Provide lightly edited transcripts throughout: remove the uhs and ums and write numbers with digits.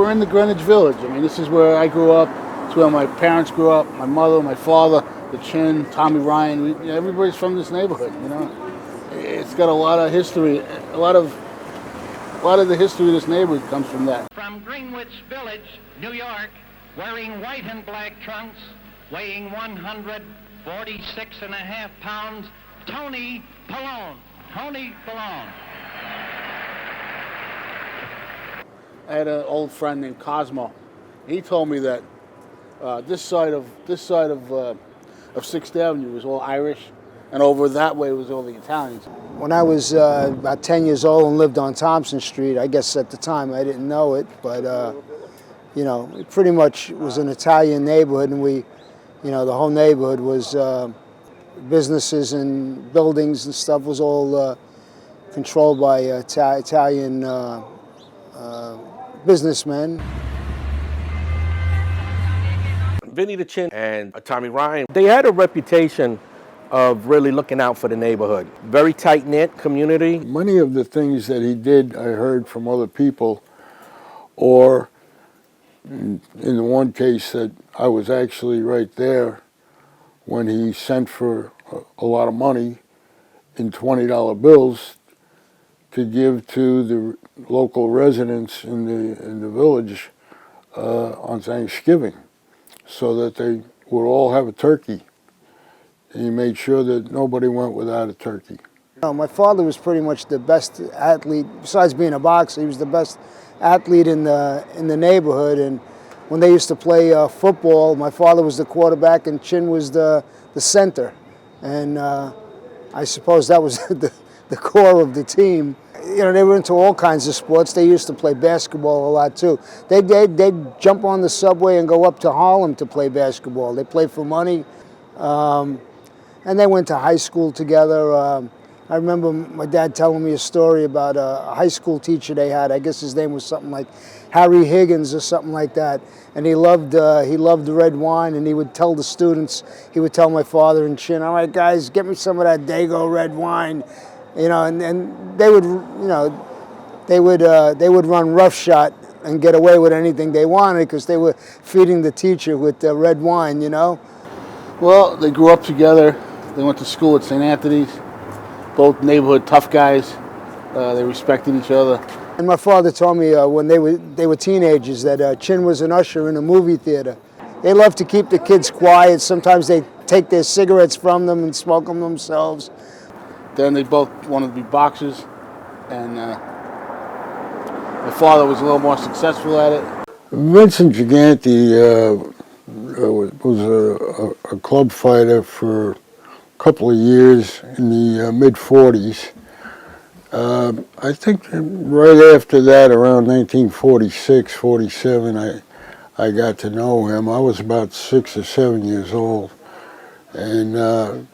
we're in the Greenwich Village. I mean, this is where I grew up. It's where my parents grew up. My mother, my father, the Chin, Tommy Ryan. Everybody's from this neighborhood. You know, it's got a lot of history. A lot of the history of this neighborhood comes from that. From Greenwich Village, New York, wearing white and black trunks, weighing 146.5 pounds, Tony Pellone. Tony Pellone. I had an old friend named Cosmo. He told me that this side of 6th Avenue was all Irish, and over that way was all the Italians. When I was about 10 years old and lived on Thompson Street, I guess at the time I didn't know it, but you know, it pretty much was an Italian neighborhood, and we, you know, the whole neighborhood was businesses and buildings and stuff was all controlled by Italian businessmen. Vinny the Chin and Tommy Ryan, they had a reputation of really looking out for the neighborhood. Very tight-knit community. Many of the things that he did, I heard from other people, or in the one case that I was actually right there when he sent for a lot of money in $20 bills to give to the local residents in the village on Thanksgiving, so that they would all have a turkey. And he made sure that nobody went without a turkey. My father was pretty much the best athlete, besides being a boxer. He was the best athlete in the neighborhood. And when they used to play football, my father was the quarterback and Chin was the center. And I suppose that was the core of the team. You know, they were into all kinds of sports. They used to play basketball a lot too. They'd jump on the subway and go up to Harlem to play basketball. They played for money. And they went to high school together. I remember my dad telling me a story about a high school teacher they had. I guess his name was something like Harry Higgins or something like that. And he loved red wine, and he would tell the students, he would tell my father and Chin, all right, guys, get me some of that Dago red wine. You know, and they would, you know, they would run roughshod and get away with anything they wanted because they were feeding the teacher with red wine, you know. Well, they grew up together. They went to school at St. Anthony's. Both neighborhood tough guys. They respected each other. And my father told me when they were teenagers that Chin was an usher in a movie theater. They loved to keep the kids quiet. Sometimes they take their cigarettes from them and smoke them themselves. Then they both wanted to be boxers, and my father was a little more successful at it. Vincent Gigante was a club fighter for a couple of years in the mid-40s. I think right after that, around 1946, 47, I got to know him. I was about 6 or 7 years old, and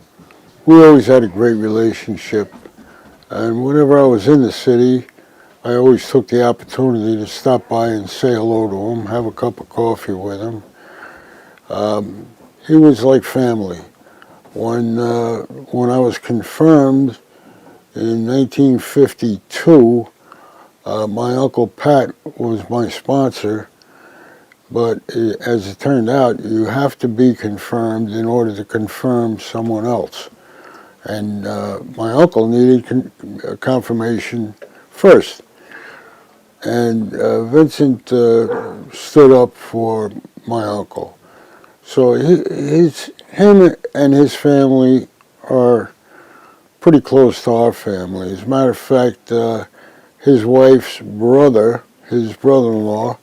we always had a great relationship. And whenever I was in the city, I always took the opportunity to stop by and say hello to him, have a cup of coffee with him. He was like family. When I was confirmed in 1952, my Uncle Pat was my sponsor, but as it turned out, you have to be confirmed in order to confirm someone else. And my uncle needed confirmation first. And Vincent stood up for my uncle. So him and his family are pretty close to our family. As a matter of fact, his wife's brother, his brother-in-law,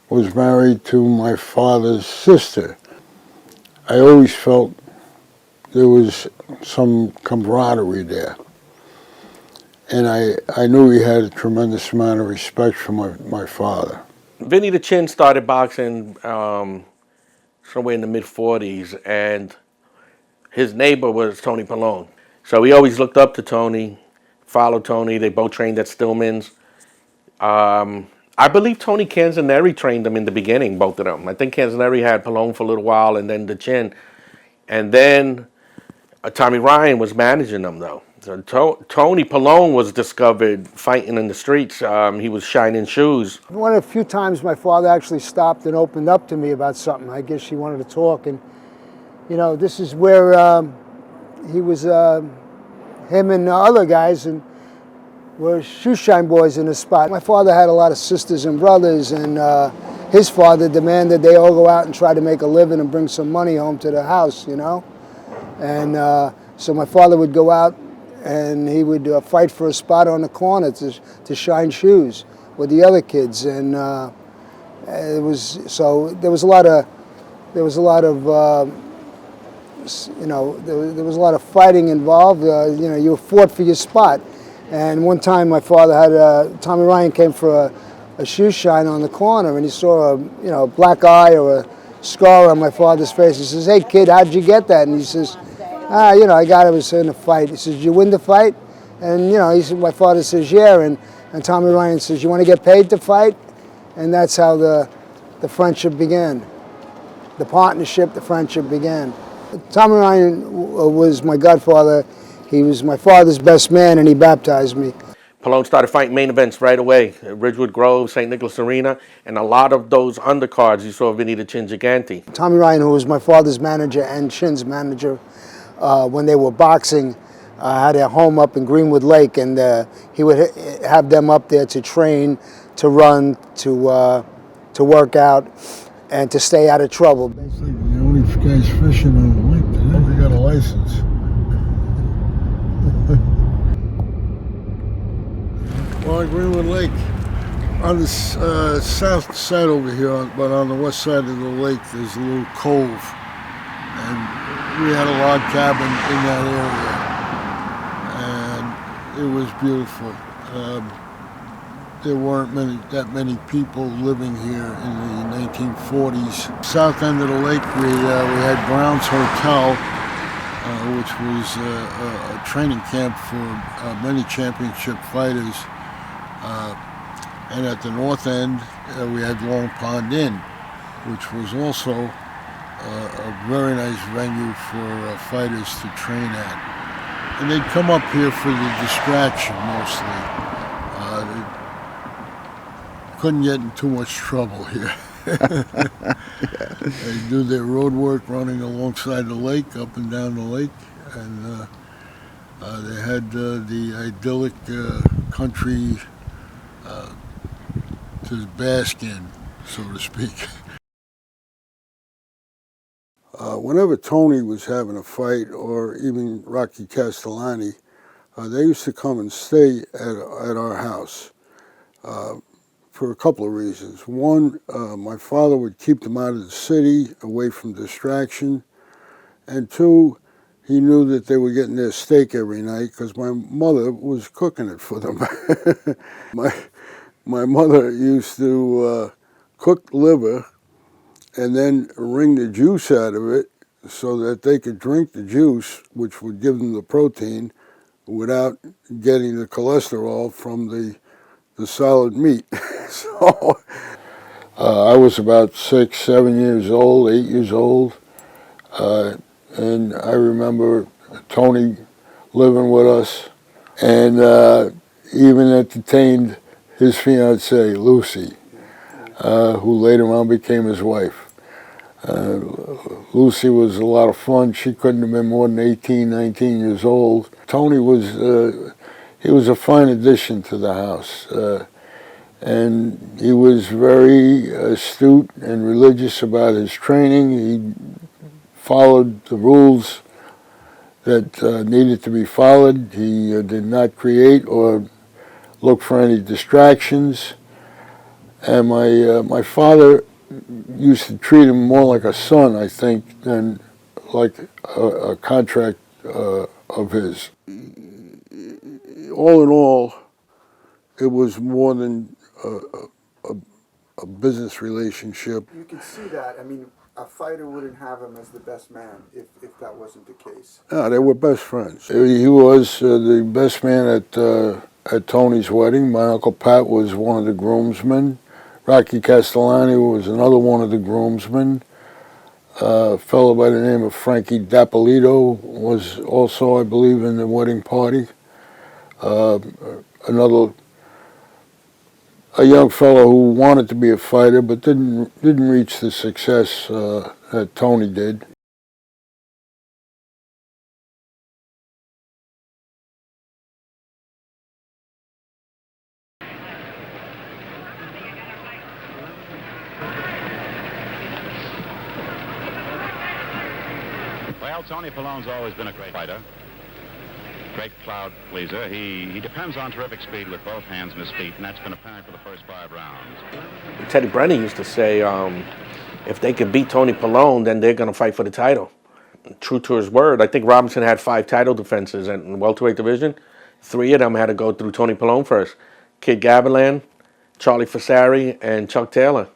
was married to my father's sister. I always felt there was some camaraderie there. And I knew he had a tremendous amount of respect for my father. Vinny the Chin started boxing somewhere in the mid-40s, and his neighbor was Tony Pellone. So he always looked up to Tony, followed Tony. They both trained at Stillman's. I believe Tony Canzaneri trained them in the beginning, both of them. I think Canzaneri had Pellone for a little while, and then the Chin. And then Tommy Ryan was managing them, though. So Tony Pellone was discovered fighting in the streets. He was shining shoes. One of the few times my father actually stopped and opened up to me about something. I guess he wanted to talk, and you know, this is where he was, him and other guys, and were shoe shine boys in the spot. My father had a lot of sisters and brothers, and his father demanded they all go out and try to make a living and bring some money home to the house, you know. And so my father would go out and he would fight for a spot on the corner to shine shoes with the other kids, and it was so there was a lot of you know, there was a lot of fighting involved. You know, you fought for your spot. And one time my father had Tommy Ryan came for a shoe shine on the corner, and he saw a black eye or a scar on my father's face. He says, "Hey kid, how'd you get that?" And he says, you know, I got it. I was in a fight. He says, "Did you win the fight?" And you know, he said, my father says, "Yeah." And Tommy Ryan says, "You want to get paid to fight?" And that's how the friendship began. The partnership, the friendship began. Tommy Ryan was my godfather. He was my father's best man, and he baptized me. Pellone started fighting main events right away. Ridgewood Grove, St. Nicholas Arena, and a lot of those undercards you saw Vito Gigante. Tommy Ryan, who was my father's manager and Chin's manager, when they were boxing, had a home up in Greenwood Lake, and he would have them up there to train, to run, to work out, and to stay out of trouble. It's like the only guys fishing on the lake today. They got a license. Well, Greenwood Lake, on the south side over here, but on the west side of the lake, there's a little cove, and we had a log cabin in that area, and it was beautiful. There weren't that many people living here in the 1940s. South end of the lake, we had Brown's Hotel, which was a training camp for many championship fighters. And at the north end, we had Long Pond Inn, which was also a very nice venue for fighters to train at. And they'd come up here for the distraction mostly. They couldn't get in too much trouble here. They do their road work running alongside the lake, up and down the lake, and they had the idyllic country to bask in, so to speak. Whenever Tony was having a fight, or even Rocky Castellani, they used to come and stay at our house for a couple of reasons. One, my father would keep them out of the city, away from distraction, and two, he knew that they were getting their steak every night because my mother was cooking it for them. My mother used to cook liver and then wring the juice out of it so that they could drink the juice, which would give them the protein, without getting the cholesterol from the solid meat. So I was about 6, 7 years old, 8 years old, and I remember Tony living with us, and even entertained his fiancée, Lucy, who later on became his wife. Lucy was a lot of fun. She couldn't have been more than 18, 19 years old. Tony was, he was a fine addition to the house. And he was very astute and religious about his training. He followed the rules that needed to be followed. He did not create or look for any distractions. And my father used to treat him more like a son, I think, than like a contract of his. All in all, it was more than a business relationship. You can see that. I mean, a fighter wouldn't have him as the best man if that wasn't the case. Yeah, they were best friends. He was the best man at Tony's wedding. My Uncle Pat was one of the groomsmen. Rocky Castellani was another one of the groomsmen. A fellow by the name of Frankie Dapolito was also, I believe, in the wedding party. Another, a young fellow who wanted to be a fighter but didn't reach the success that Tony did. Well, Tony Pellone's always been a great fighter, great crowd pleaser. He depends on terrific speed with both hands and his feet, and that's been apparent for the first 5 rounds. Teddy Brennan used to say, if they could beat Tony Pellone, then they're going to fight for the title. True to his word. I think Robinson had 5 title defenses in the welterweight division. 3 of them had to go through Tony Pellone first. Kid Gavilan, Charlie Fasari, and Chuck Taylor.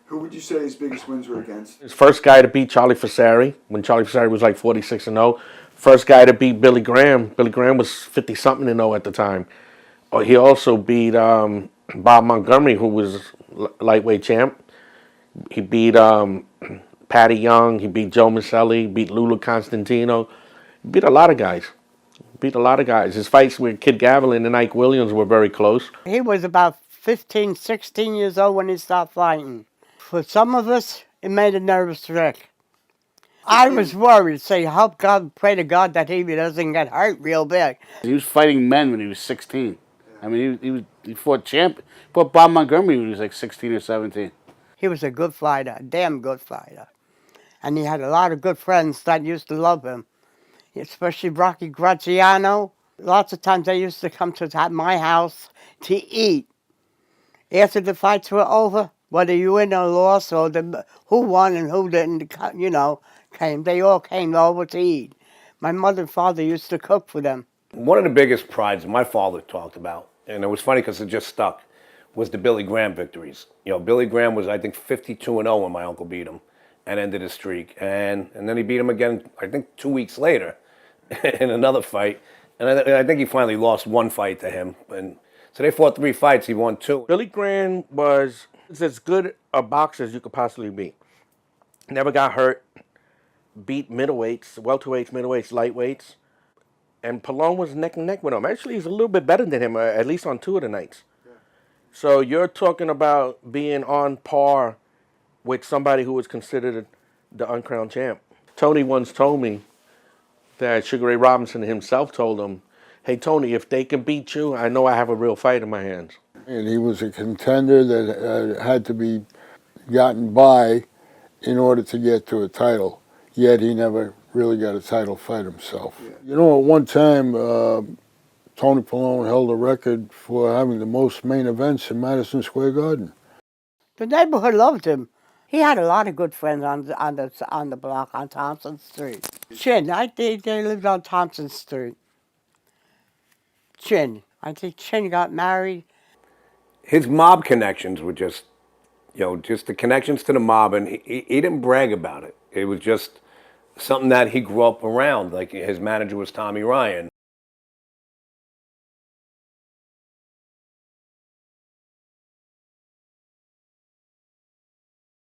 Who would you say his biggest wins were against? His first guy to beat Charlie Fasari, when Charlie Fasari was like 46-0. First guy to beat Billy Graham. Billy Graham was 50-something-0 at the time. He also beat Bob Montgomery, who was lightweight champ. He beat Patty Young. He beat Joe Maselli. Beat Lulu Constantino. He beat a lot of guys. His fights with Kid Gavilan and Ike Williams were very close. He was about 15, 16 years old when he started fighting. For some of us, it made a nervous wreck. I was worried, say, hope God, pray to God that he doesn't get hurt real big. He was fighting men when he was 16. I mean, he fought Bob Montgomery when he was like 16 or 17. He was a good fighter, a damn good fighter. And he had a lot of good friends that used to love him, especially Rocky Graziano. Lots of times they used to come to my house to eat. After the fights were over, whether you win or lost, or who won and who didn't, came. They all came over to eat. My mother and father used to cook for them. One of the biggest prides my father talked about, and it was funny because it just stuck, was the Billy Graham victories. You know, Billy Graham was, I think, 52-0 when my uncle beat him and ended his streak. And then he beat him again, I think, 2 weeks later in another fight. And I think he finally lost 1 fight to him. And so they fought 3 fights, he won 2. Billy Graham was as good a boxer as you could possibly be. Never got hurt. Beat middleweights, welterweights, middleweights, lightweights. And Pellone was neck and neck with him. Actually, he's a little bit better than him, at least on 2 of the nights. Yeah. So you're talking about being on par with somebody who was considered the uncrowned champ. Tony once told me that Sugar Ray Robinson himself told him, hey, Tony, if they can beat you, I know I have a real fight in my hands. And he was a contender that had to be gotten by in order to get to a title. Yet he never really got a title fight himself. Yeah. You know, at one time, Tony Pellone held a record for having the most main events in Madison Square Garden. The neighborhood loved him. He had a lot of good friends on the block on Thompson Street. Chin, I think they lived on Thompson Street. Chin, I think Chin got married. His mob connections were just, just the connections to the mob, and he didn't brag about it. It was just something that he grew up around. Like his manager was Tommy Ryan.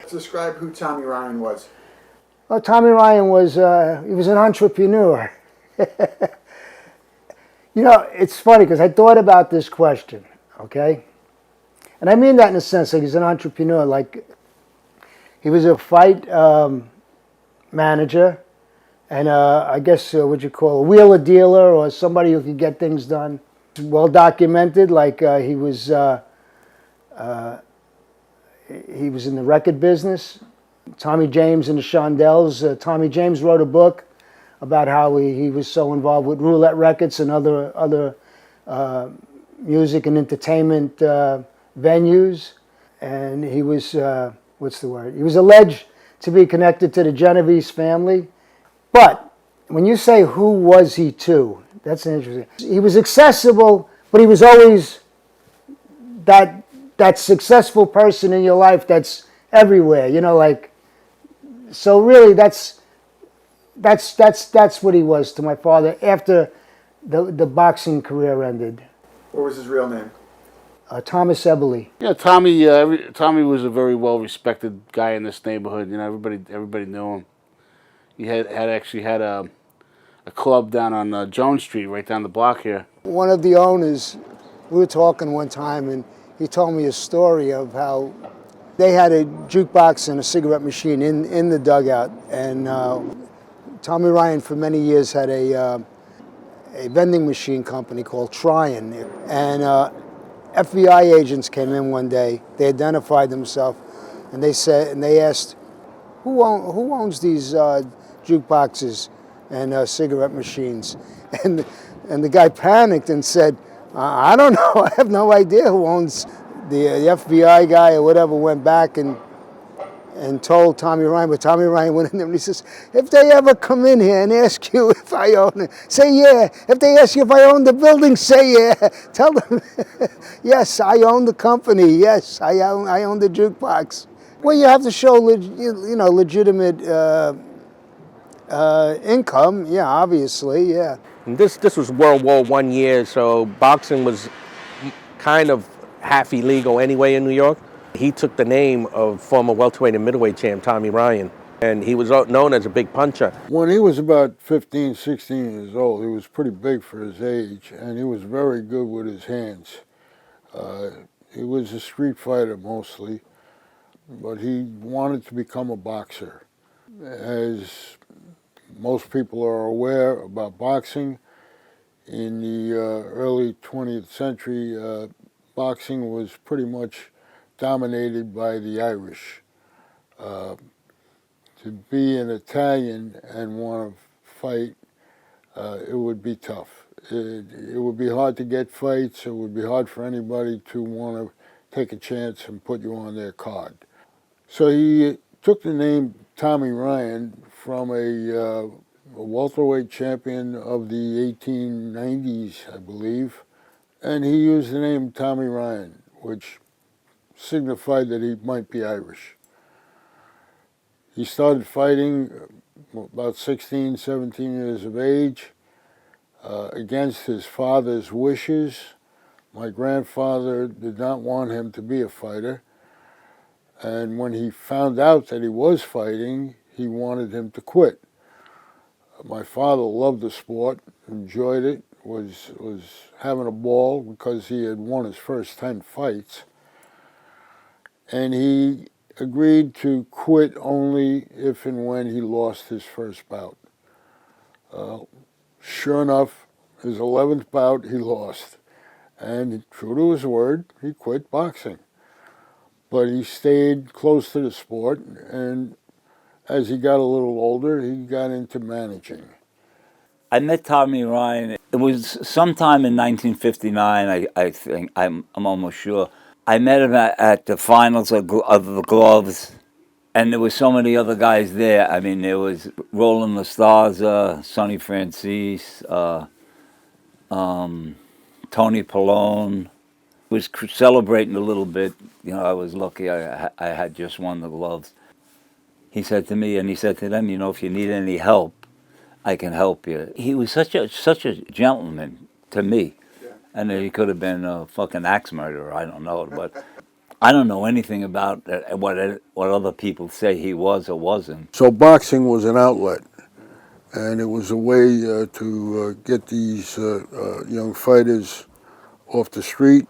Describe who Tommy Ryan was. Well, Tommy Ryan was, he was an entrepreneur. You know, it's funny because I thought about this question, okay? And I mean that in a sense, like he's an entrepreneur. Like, he was a fight manager, and I guess what you call a wheeler dealer or somebody who could get things done. Well documented, like he was in the record business. Tommy James and the Shondells. Tommy James wrote a book about how he was so involved with Roulette Records and other music and entertainment venues. And he was, what's the word? He was alleged to be connected to the Genovese family. But when you say who was he to, that's interesting. He was accessible, but he was always that successful person in your life that's everywhere, you know, like, so really that's what he was to my father after the boxing career ended. What was his real name? Thomas Eboli. Yeah, Tommy was a very well-respected guy in this neighborhood. You know, everybody knew him. He actually had a club down on Jones Street, right down the block here. One of the owners, we were talking one time, and he told me a story of how they had a jukebox and a cigarette machine in the dugout, and Tommy Ryan for many years had a vending machine company called Tryon, and FBI agents came in one day. They identified themselves, and they asked, who owns these jukeboxes and cigarette machines? And the guy panicked and said, I don't know. I have no idea who owns. The FBI guy or whatever went back and told Tommy Ryan, but Tommy Ryan went in there and he says, if they ever come in here and ask you if I own it, say yeah. If they ask you if I own the building, say yeah. Tell them, yes, I own the company. Yes, I own the jukebox. Well, you have to show legitimate income. Yeah, obviously, yeah. And this was World War I year, so boxing was kind of half illegal anyway in New York. He took the name of former welterweight and middleweight champ Tommy Ryan, and he was known as a big puncher. When he was about 15, 16 years old, he was pretty big for his age, and he was very good with his hands. He was a street fighter mostly, but he wanted to become a boxer. As most people are aware about boxing, in the early 20th century, boxing was pretty much dominated by the Irish. To be an Italian and want to fight, it would be tough. It would be hard to get fights. It would be hard for anybody to want to take a chance and put you on their card. So he took the name Tommy Ryan from a welterweight champion of the 1890s, I believe, and he used the name Tommy Ryan, which signified that he might be Irish. He started fighting about 16, 17 years of age against his father's wishes. My grandfather did not want him to be a fighter, and when he found out that he was fighting, he wanted him to quit. My father loved the sport, enjoyed it, was having a ball because he had won his first 10 fights. And he agreed to quit only if and when he lost his first bout. Sure enough, his 11th bout he lost. And true to his word, he quit boxing. But he stayed close to the sport, and as he got a little older, he got into managing. I met Tommy Ryan. It was sometime in 1959, I think. I'm almost sure. I met him at the finals of the gloves, and there were so many other guys there. I mean, there was Roland Lastaza, Sonny Francis, Tony Pellone. Was celebrating a little bit. You know, I was lucky. I had just won the gloves. He said to me, and he said to them, you know, if you need any help, I can help you. He was such a gentleman to me. Yeah. And he could have been a fucking axe murderer, I don't know. But I don't know anything about what other people say he was or wasn't. So boxing was an outlet, and it was a way to get these young fighters off the street,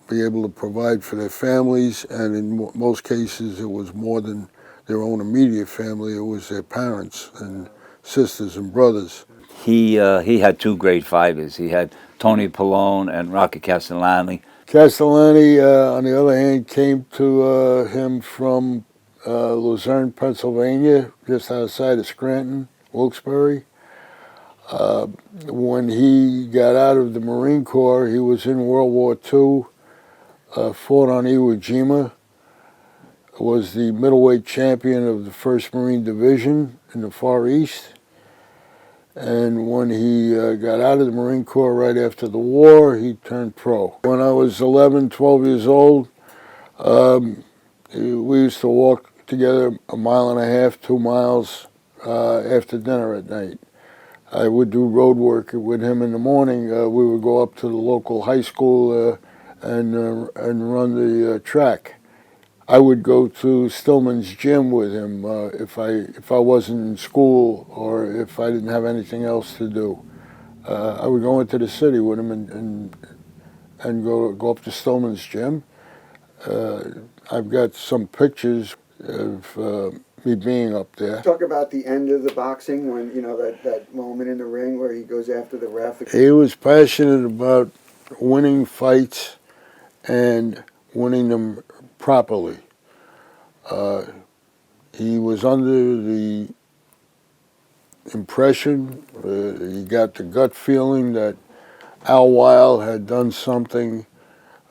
be able to provide for their families, and in most cases it was more than their own immediate family, it was their parents and sisters and brothers. He had two great fighters. He had Tony Pellone and Rocky Castellani. Castellani, on the other hand, came to him from Luzerne, Pennsylvania, just outside of Scranton, Wilkes-Barre. When he got out of the Marine Corps, he was in World War II, fought on Iwo Jima, was the middleweight champion of the 1st Marine Division in the Far East. And when he got out of the Marine Corps right after the war, he turned pro. When I was 11, 12 years old, we used to walk together 1.5 miles, 2 miles after dinner at night. I would do road work with him in the morning. We would go up to the local high school and run the track. I would go to Stillman's gym with him if I wasn't in school or if I didn't have anything else to do. I would go into the city with him and go up to Stillman's gym. I've got some pictures of me being up there. Talk about the end of the boxing when, you know, that moment in the ring where he goes after the ref. He was passionate about winning fights and winning them properly. He was under the impression, he got the gut feeling that Al Weil had done something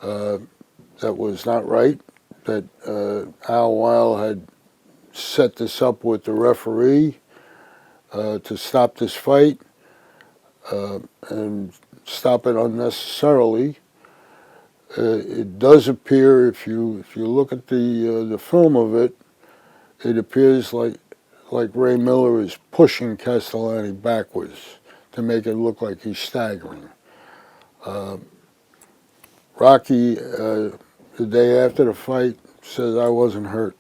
that was not right, that Al Weil had set this up with the referee to stop this fight and stop it unnecessarily. It does appear, if you look at the film of it, it appears like Ray Miller is pushing Castellani backwards to make it look like he's staggering. Rocky, the day after the fight, says I wasn't hurt.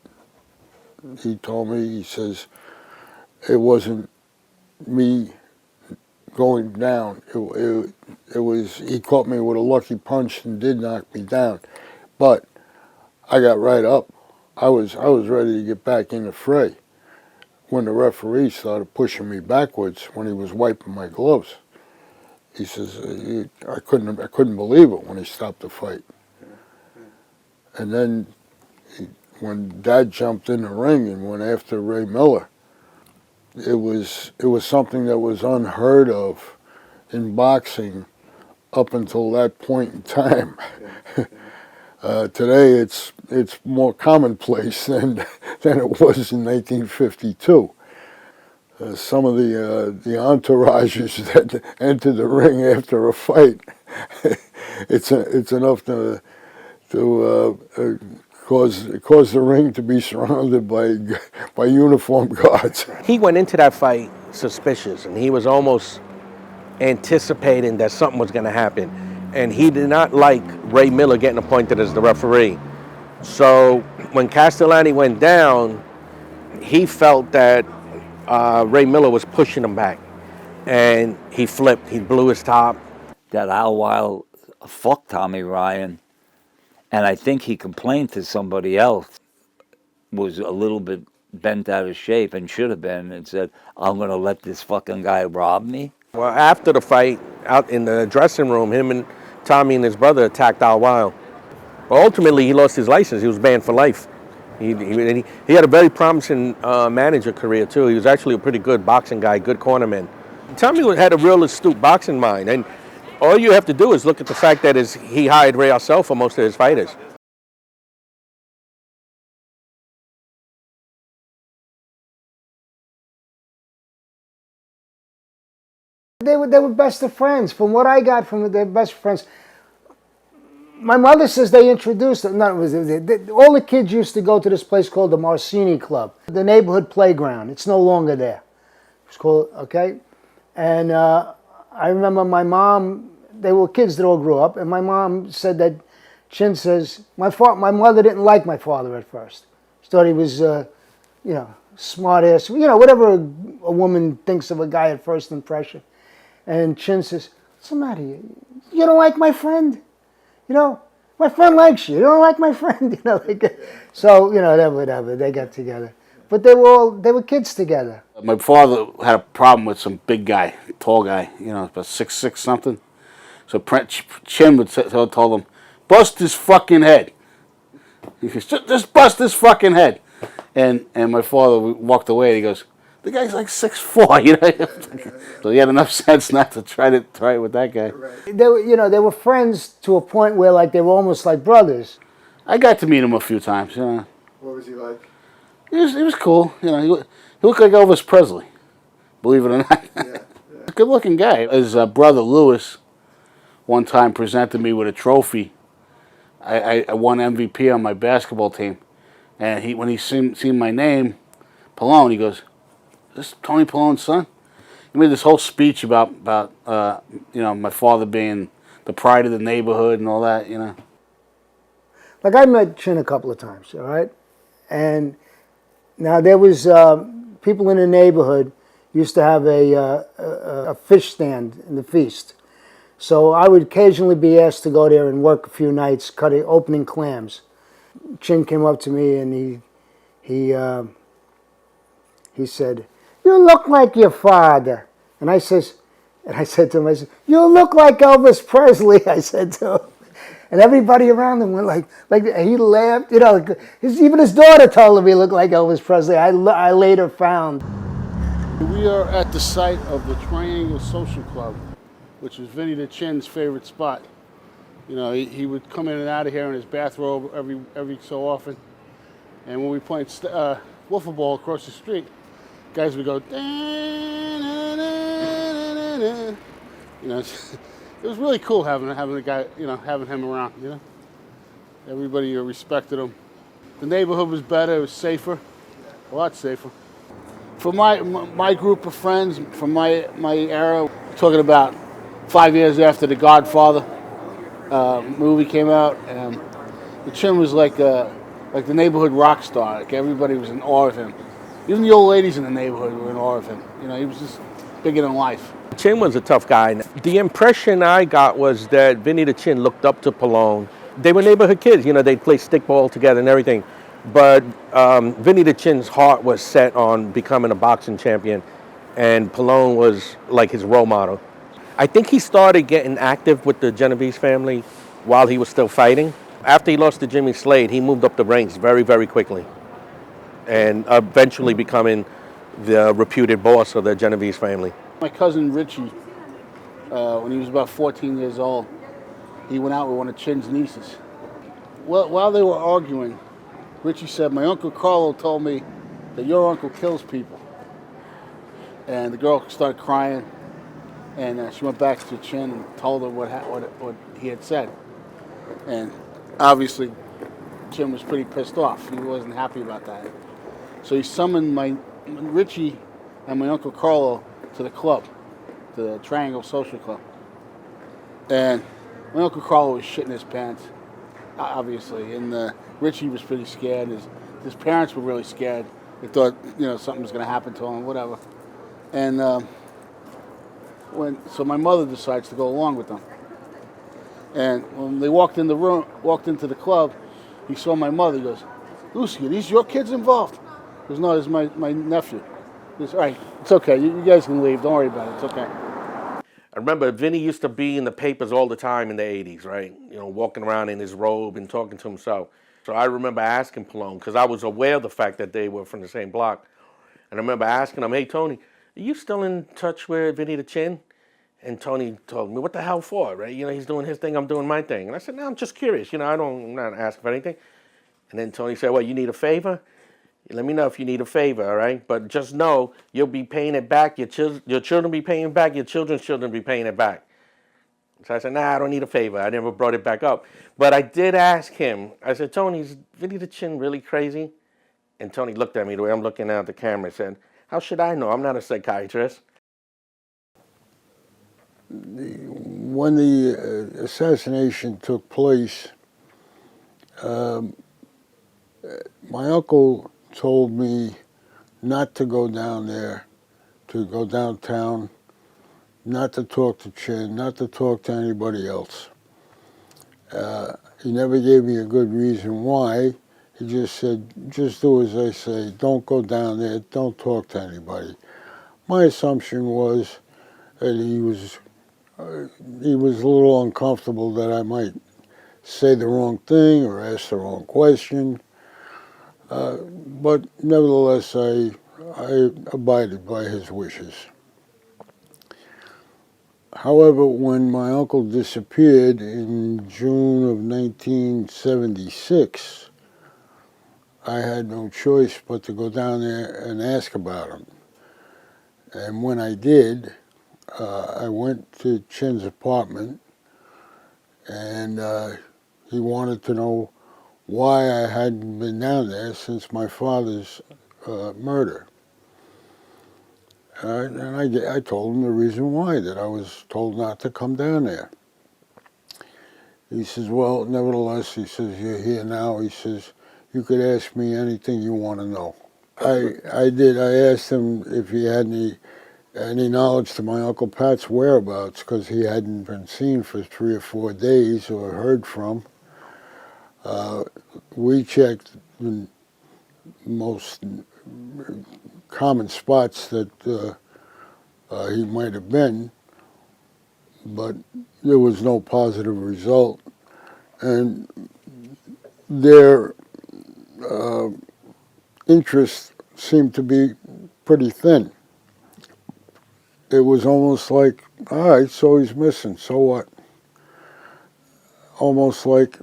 He told me, he says, it wasn't me going down. It was, he caught me with a lucky punch and did knock me down. But I got right up. I was ready to get back in the fray when the referee started pushing me backwards when he was wiping my gloves. He says, I couldn't believe it when he stopped the fight. And then when Dad jumped in the ring and went after Ray Miller, it was something that was unheard of in boxing up until that point in time. Today it's more commonplace than it was in 1952. Some of the entourages that enter the ring after a fight, it's enough to cause the ring to be surrounded by uniformed guards. He went into that fight suspicious, and he was almost anticipating that something was going to happen. And he did not like Ray Miller getting appointed as the referee. So when Castellani went down, he felt that Ray Miller was pushing him back. And he flipped, he blew his top. That Al Weil fucked Tommy Ryan, and I think he complained to somebody else, was a little bit bent out of shape and should have been, and said, I'm going to let this fucking guy rob me. Well, after the fight, out in the dressing room, him and Tommy and his brother attacked Al Weil. But ultimately, he lost his license. He was banned for life. He had a very promising manager career, too. He was actually a pretty good boxing guy, good cornerman. Tommy had a real astute boxing mind, and all you have to do is look at the fact that he hired Ray Arcel for most of his fighters. They were best of friends. From what I got from their best friends, my mother says they introduced them. No, all the kids used to go to this place called the Marcini Club, the neighborhood playground. It's no longer there. It's called, okay? And I remember my mom, they were kids that all grew up, and my mom said that, Chin says, my mother didn't like my father at first. She thought he was, smart ass, whatever a woman thinks of a guy at first impression. And Chin says, what's the matter? You don't like my friend? My friend likes you. You don't like my friend? So, whatever. They got together. But they were kids together. My father had a problem with some big guy, tall guy, about 6'6" something. So Chin would tell him, bust his fucking head. He goes, just bust his fucking head. And my father walked away and he goes, the guy's like 6'4", So he had enough sense not to try it with that guy. Right. They were friends to a point where they were almost like brothers. I got to meet him a few times. What was he like? He was cool. He looked like Elvis Presley, believe it or not. Yeah. A good-looking guy. His brother Lewis one time presented me with a trophy. I won MVP on my basketball team, and when he seen my name, Pellone, he goes, "Is this Tony Pellone's son?" He made this whole speech about my father being the pride of the neighborhood and all that. like I met Chin a couple of times, all right? And now there was people in the neighborhood used to have a fish stand in the feast. So I would occasionally be asked to go there and work a few nights opening clams. Chin came up to me and he said, "You look like your father." And I said to him, I said, "You look like Elvis Presley," I said to him. And everybody around him went like he laughed. You know, even his daughter told him he looked like Elvis Presley. I later found. We are at the site of the Triangle Social Club, which was Vinny the Chin's favorite spot. You know, he would come in and out of here in his bathrobe every so often. And when we played wiffle ball across the street, guys would go, "Da-na-na-na-na-na." You know, it was really cool having the guy, you know, having him around. You know, everybody respected him. The neighborhood was better. It was safer, a lot safer. For my group of friends, from my era, talking about 5 years after The Godfather movie came out, the Chin was like the neighborhood rock star. Like everybody was in awe of him. Even the old ladies in the neighborhood were in awe of him. You know, he was just bigger than life. Chin was a tough guy. The impression I got was that Vinny the Chin looked up to Pellone. They were neighborhood kids, you know, they'd play stickball together and everything. But Vinny the Chin's heart was set on becoming a boxing champion, and Pellone was like his role model. I think he started getting active with the Genovese family while he was still fighting. After he lost to Jimmy Slade, he moved up the ranks very, very quickly, and eventually becoming the reputed boss of the Genovese family. My cousin Richie, when he was about 14 years old, he went out with one of Chin's nieces. Well, while they were arguing, Richie said, "My Uncle Carlo told me that your uncle kills people." And the girl started crying, and she went back to Chin and told her what he had said. And obviously, Chin was pretty pissed off. He wasn't happy about that. So he summoned Richie and my Uncle Carlo to the club, to the Triangle Social Club. And my Uncle Carlo was shitting his pants, obviously, and Richie was pretty scared. His parents were really scared. They thought, you know, something was going to happen to him, whatever. And so my mother decides to go along with them. And when they walked into the club, he saw my mother. He goes, "Lucy, are these your kids involved?" He goes, "No, this is my nephew." He goes, "All right, it's okay. You guys can leave. Don't worry about it. It's okay." I remember Vinny used to be in the papers all the time in the 80s, right? You know, walking around in his robe and talking to himself. So I remember asking Pellone, because I was aware of the fact that they were from the same block. And I remember asking him, "Hey, Tony, are you still in touch with Vinny the Chin?" And Tony told me, "What the hell for, right? You know, he's doing his thing, I'm doing my thing." And I said, "No, I'm just curious. You know, I'm not asking for anything." And then Tony said, "Well, you need a favor? Let me know if you need a favor, all right? But just know you'll be paying it back. Your children be paying it back. Your children's children be paying it back." So I said, "Nah, I don't need a favor." I never brought it back up. But I did ask him. I said, "Tony, is Vinny the Chin really crazy?" And Tony looked at me the way I'm looking at the camera and said, "How should I know? I'm not a psychiatrist." When the assassination took place, my uncle told me not to go down there, to go downtown, not to talk to Chin, not to talk to anybody else. He never gave me a good reason why. He just said, "Just do as I say. Don't go down there. Don't talk to anybody." My assumption was that he was a little uncomfortable that I might say the wrong thing or ask the wrong question. But nevertheless, I abided by his wishes. However, when my uncle disappeared in June of 1976, I had no choice but to go down there and ask about him. And when I did, I went to Chin's apartment, and he wanted to know why I hadn't been down there since my father's murder. And I told him the reason why, that I was told not to come down there. He says, well, nevertheless, he says, you're here now. He says, you could ask me anything you want to know. I did. I asked him if he had any knowledge to my Uncle Pat's whereabouts, because he hadn't been seen for 3 or 4 days or heard from. We checked the most common spots that he might have been, but there was no positive result. And their interest seemed to be pretty thin. It was almost like, all right, so he's missing, so what? Almost like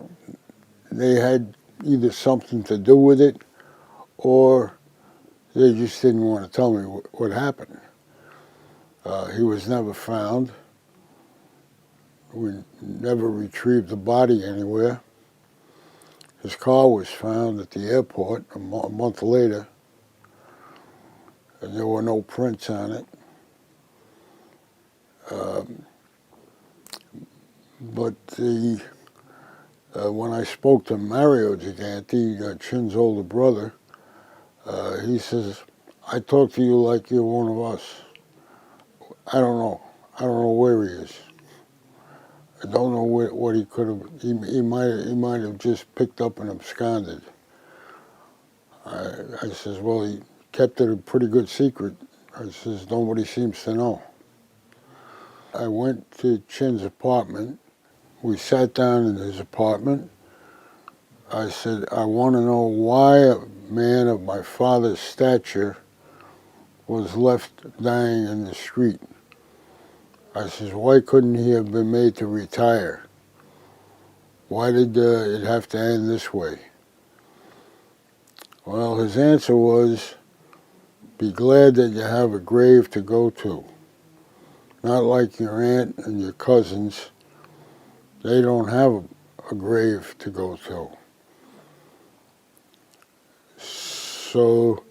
they had either something to do with it or they just didn't want to tell me what happened. He was never found. We never retrieved the body anywhere. His car was found at the airport a month later, and there were no prints on it. But when I spoke to Mario Gigante, Chin's older brother, he says, I talk to you like you're one of us. I don't know. I don't know where he is. I don't know what he could have. He might have just picked up and absconded. I says, well, he kept it a pretty good secret. I says, nobody seems to know. I went to Chin's apartment. We sat down in his apartment. I said, I want to know why a man of my father's stature was left dying in the street. I says, why couldn't he have been made to retire? Why did it have to end this way? Well, his answer was, be glad that you have a grave to go to. Not like your aunt and your cousins. They don't have a grave to go to. So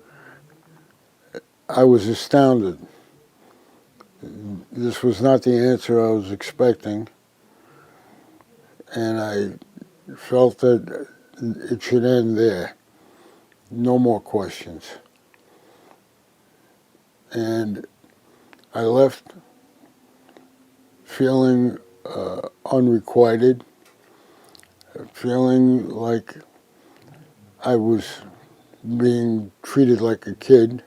I was astounded. This was not the answer I was expecting, and I felt that it should end there. No more questions. And I left feeling unrequited, feeling like I was being treated like a kid.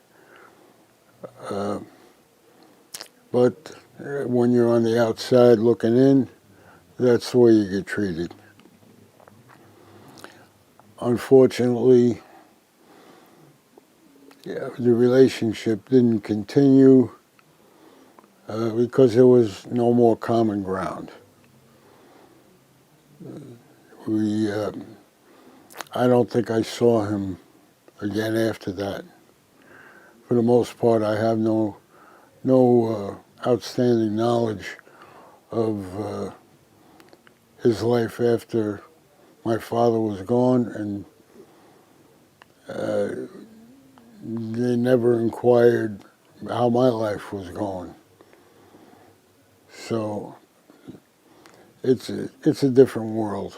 But when you're on the outside looking in, that's the way you get treated. Unfortunately, the relationship didn't continue because there was no more common ground. I don't think I saw him again after that. For the most part, I have no outstanding knowledge of his life after my father was gone, and they never inquired how my life was going. So it's a different world.